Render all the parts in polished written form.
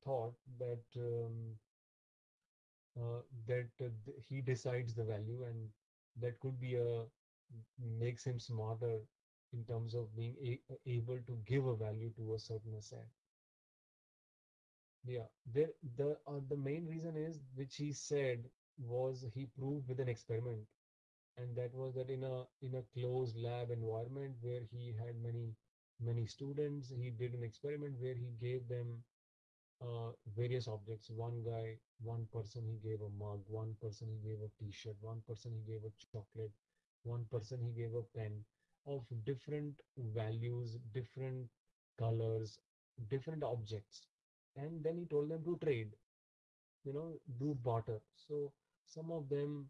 thought that he decides the value, and that could be a makes him smarter in terms of being able to give a value to a certain asset. Yeah, the main reason is which he said was he proved with an experiment, and that was that in a closed lab environment where he had many students, he did an experiment where he gave them various objects. One person he gave a mug, one person he gave a T-shirt, one person he gave a chocolate, one person he gave a pen of different values, different colors, different objects. And then he told them to trade, do barter. So some of them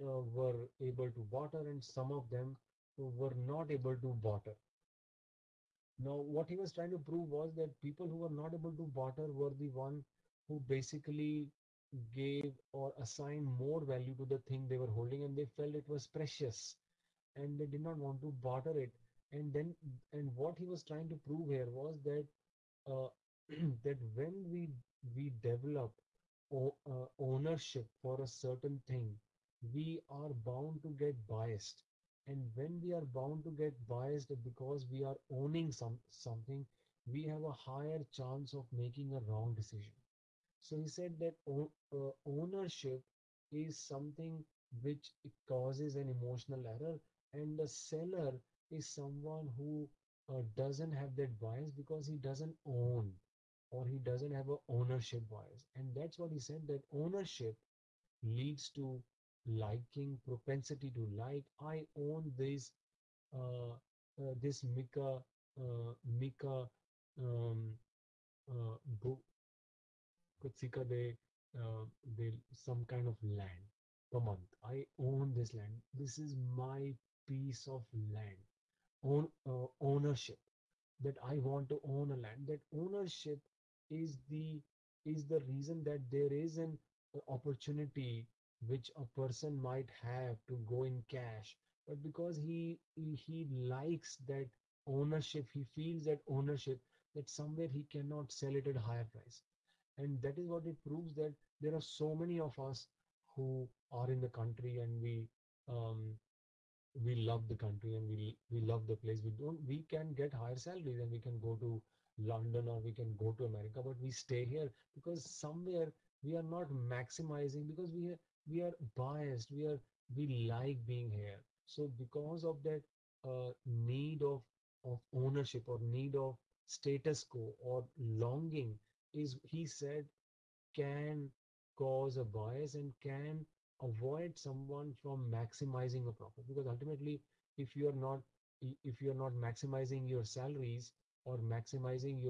were able to barter and some of them were not able to barter. Now, what he was trying to prove was that people who were not able to barter were the one who basically gave or assigned more value to the thing they were holding, and they felt it was precious and they did not want to barter it. And then, and what he was trying to prove here was that uh, that when we develop ownership for a certain thing, we are bound to get biased. And when we are bound to get biased because we are owning something, we have a higher chance of making a wrong decision. So he said that ownership is something which causes an emotional error, and the seller is someone who doesn't have that bias because he doesn't own or he doesn't have a ownership bias. And that's what he said, that ownership leads to liking, propensity to like. I own this Mika um, book Kutsika, they some kind of land per month. I own this land. This is my piece of land. Ownership, that I want to own a land. That ownership is the reason that there is an opportunity which a person might have to go in cash, but because he likes that ownership, he feels that ownership, that somewhere he cannot sell it at a higher price. And that is what it proves, that there are so many of us who are in the country, and um, we love the country, and we love the place. We can get higher salaries and we can go to London or we can go to America, but we stay here because somewhere we are not maximizing, because we are biased, we like being here. So because of that need of ownership or need of status quo or longing, is, he said, can cause a bias and can avoid someone from maximizing a profit, because ultimately, if you are not if you are not maximizing your salaries or maximizing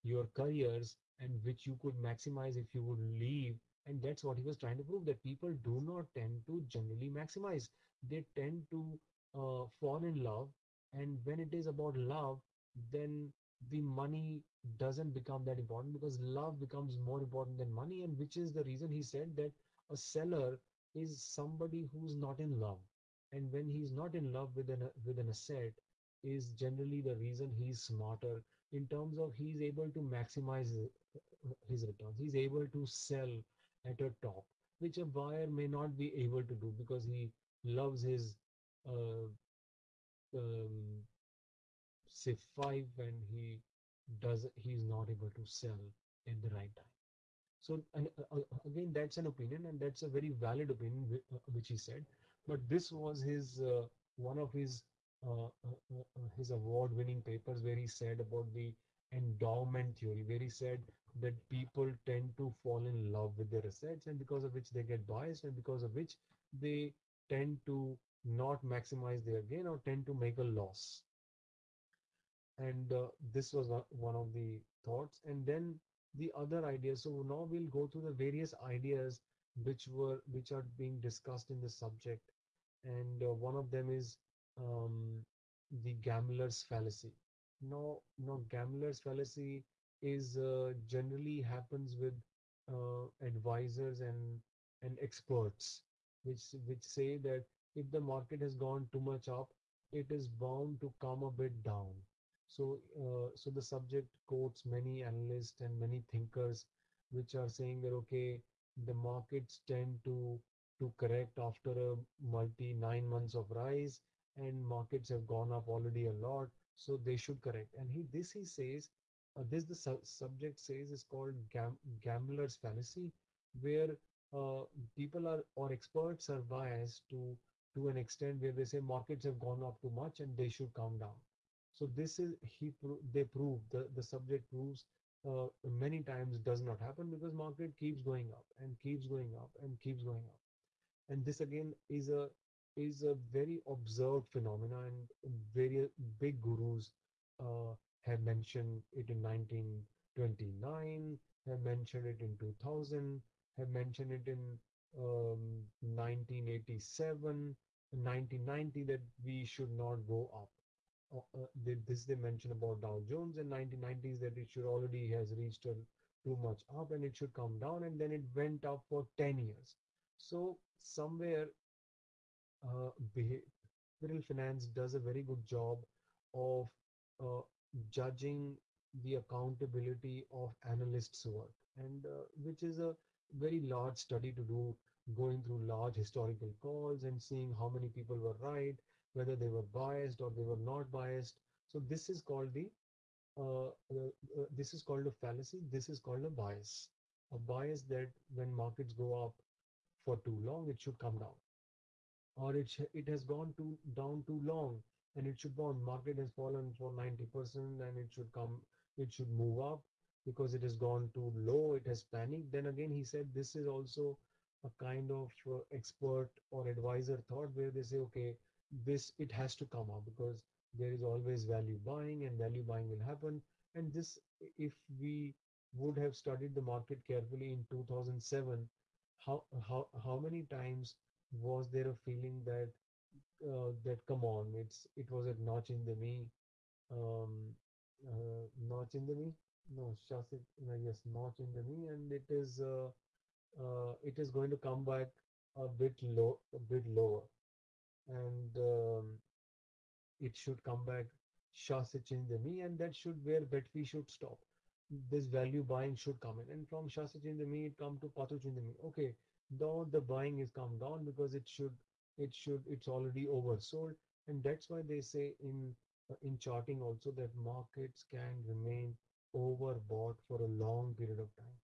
your careers, and which you could maximize if you would leave. And that's what he was trying to prove, that people do not tend to generally maximize. They tend to fall in love, and when it is about love, then the money doesn't become that important, because love becomes more important than money. And which is the reason he said that a seller is somebody who's not in love. And when he's not in love with an asset, is generally the reason he's smarter, in terms of he's able to maximize his returns. He's able to sell at a top, which a buyer may not be able to do, because he loves his uh, um, say five, and he's not able to sell at the right time. So, and again, that's an opinion, and that's a very valid opinion which he said. But this was his one of his award-winning papers, where he said about the endowment theory, where he said that people tend to fall in love with their assets, and because of which they get biased, and because of which they tend to not maximize their gain or tend to make a loss. And this was one of the thoughts. And then the other ideas. So now we'll go through the various ideas which are being discussed in the subject. And one of them is um, the gambler's fallacy. Now, gambler's fallacy is generally happens with advisors and experts, which say that if the market has gone too much up, it is bound to come a bit down. So the subject quotes many analysts and many thinkers which are saying that okay, the markets tend to correct after a multi 9 months of rise, and markets have gone up already a lot, so they should correct. And he says, this the subject says is called gambler's fallacy, where uh, people are or experts are biased to an extent where they say markets have gone up too much and they should come down. So this is they prove the subject proves many times does not happen because market keeps going up and keeps going up and keeps going up. And this again is a very observed phenomena, and very big gurus uh, have mentioned it in 1929, have mentioned it in 2000, have mentioned it in 1987, 1990, that we should not go up. This they mention about Dow Jones in 1990s, that it should already has reached too much up and it should come down, and then it went up for 10 years. So somewhere uh, behavioral finance does a very good job of uh, judging the accountability of analysts' work, and which is a very large study to do, going through large historical calls and seeing how many people were right, whether they were biased or they were not biased. So this is called a fallacy. This is called a bias. A bias that when markets go up for too long, it should come down, or it has gone too down too long and it should bounce. Market has fallen for 90% and it should move up because it has gone too low, it has panicked. Then again, he said this is also a kind of expert or advisor thought, where they say okay, this it has to come up because there is always value buying and value buying will happen. And this, if we would have studied the market carefully in 2007, how many times was there a feeling that that come on, it was a notch in the knee, um, notch in the knee, no, Shasik, no, yes, notch in the knee, and it is going to come back a bit lower, and it should come back Shasichin and that should where Betfi should stop. This value buying should come in, and from Shasichin it come to Patuchin. Okay, now the buying is come down because it's already oversold, and that's why they say in charting also that markets can remain overbought for a long period of time,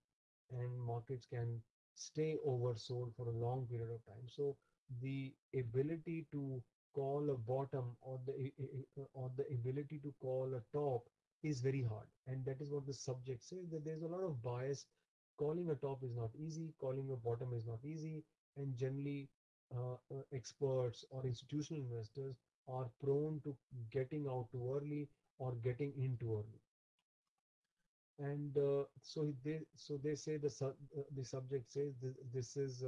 and markets can stay oversold for a long period of time. So the ability to call a bottom, or the ability to call a top is very hard, and that is what the subject says, that there's a lot of bias. Calling a top is not easy, calling a bottom is not easy, and generally experts or institutional investors are prone to getting out too early or getting in too early. And so they say the subject says this is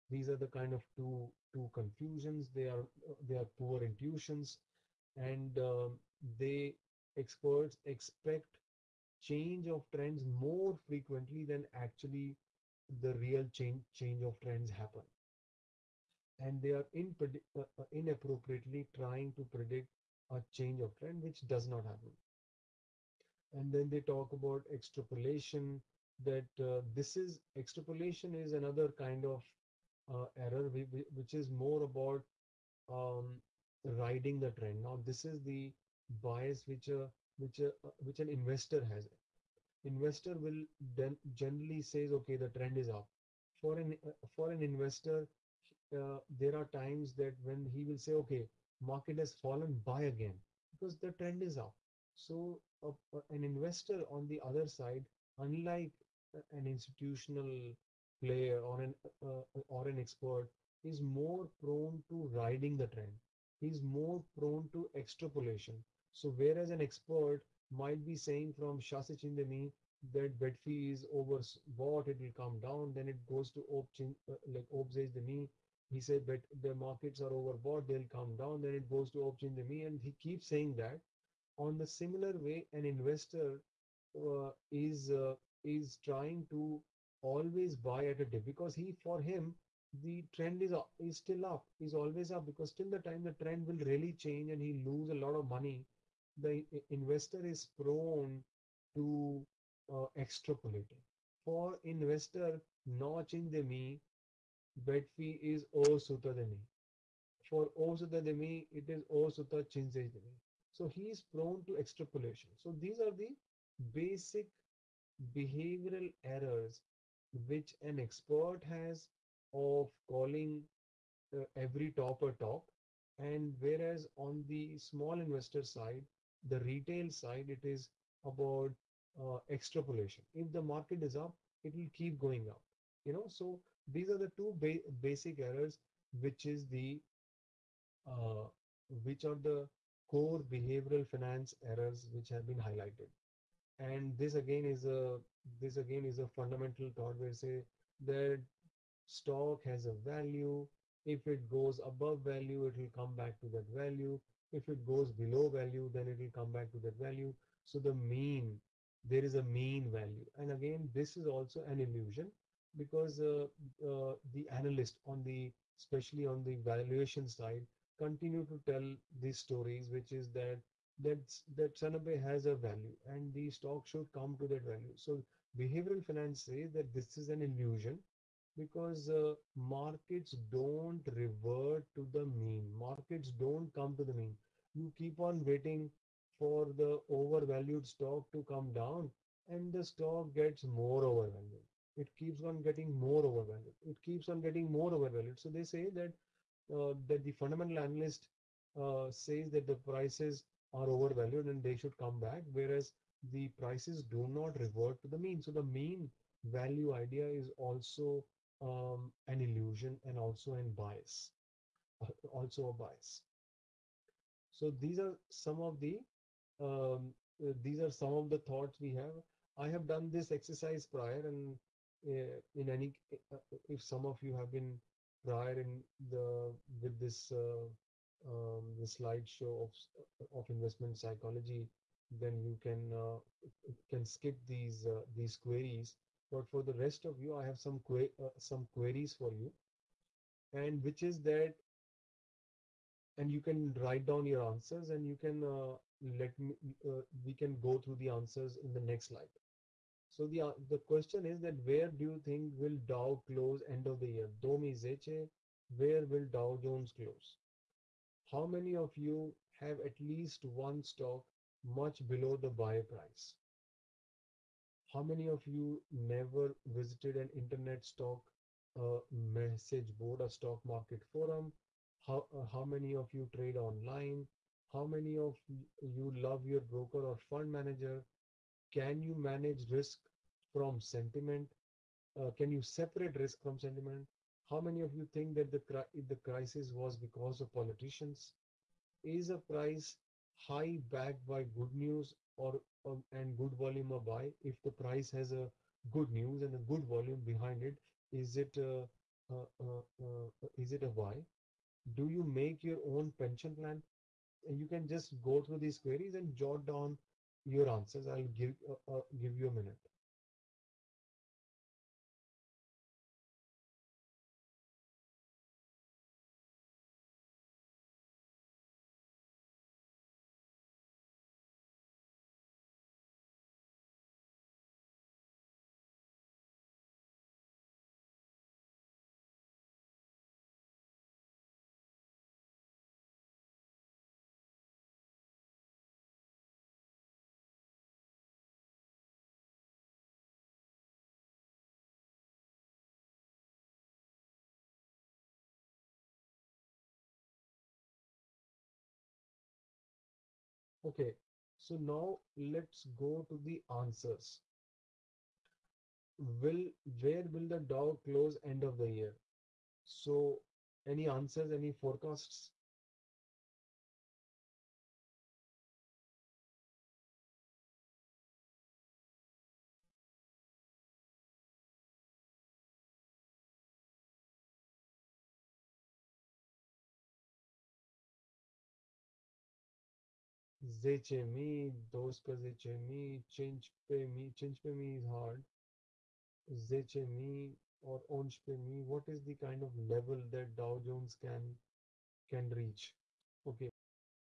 these are the kind of two confusions. They are poor intuitions, and they experts expect change of trends more frequently than actually the real change of trends happen, and they are inappropriately trying to predict a change of trend which does not happen. And then they talk about extrapolation, that this is extrapolation is another kind of error, which is more about um, riding the trend. Now this is the bias which an investor has. Investor will then generally says okay, the trend is up. For an investor, there are times that when he will say okay, market has fallen, buy again, because the trend is up. So an investor on the other side, unlike an institutional player or an expert, is more prone to riding the trend. He's more prone to extrapolation. So whereas an expert might be saying from Shasichin that Betfi is overbought, it will come down, then it goes to like Obzej the knee. He said that the markets are overbought, they'll come down, then it goes to Obchin the knee, and he keeps saying that. On the similar way, an investor uh, is uh, is trying to always buy at a dip, because for him the trend is still up, is always up, because till the time the trend will really change and he lose a lot of money, the investor is prone to extrapolating. For investor, notch in the me, bet fee is O Sutta de me. For O Sutta de me, it is O Sutta Chinse de me. So he is prone to extrapolation. So these are the basic behavioral errors which an expert has of calling every top a top, and whereas on the small investor side, the retail side, it is about extrapolation. If the market is up, it will keep going up. So these are the two basic errors, which is the uh, which are the core behavioral finance errors which have been highlighted. And this again is a fundamental thought where say that stock has a value. If it goes above value, it will come back to that value. If it goes below value, then it will come back to that value. So there is a mean value. And again, this is also an illusion because the analyst especially on the valuation side, continue to tell these stories, which is that Sanabe has a value and the stock should come to that value. So behavioral finance says that this is an illusion because markets don't revert to the mean. Markets don't come to the mean. You keep on waiting for the overvalued stock to come down, and the stock gets more overvalued. It keeps on getting more overvalued. It keeps on getting more overvalued. So they say that the fundamental analyst says that the prices are overvalued and they should come back, whereas the prices do not revert to the mean. So the mean value idea is also an illusion and also an bias, also a bias. So these are some of the thoughts we have. I have done this exercise prior, and in any if some of you have been prior in the with the slideshow of investment psychology, then you can skip these queries. But for the rest of you, I have some queries for you, and which is that, and you can write down your answers, and you can let me we can go through the answers in the next slide. So the question is that where do you think will Dow close end of the year? Domi Zeche, where will Dow Jones close? How many of you have at least one stock much below the buy price? How many of you never visited an internet stock message board, a stock market forum? How many of you trade online? How many of you love your broker or fund manager? Can you manage risk from sentiment? Can you separate risk from sentiment? How many of you think that the crisis was because of politicians? Is a price high backed by good news or and good volume of buy? If the price has a good news and a good volume behind it, is it is it a buy? Do you make your own pension plan? And you can just go through these queries and jot down your answers. I'll give you a minute. Okay, so now let's go to the answers. Will Where will the Dow close end of the year? So, any answers, any forecasts? Zeche me, dos ka zeche me, change pe me is hard. Zeche me or onch pe me. What is the kind of level that Dow Jones can reach? Okay,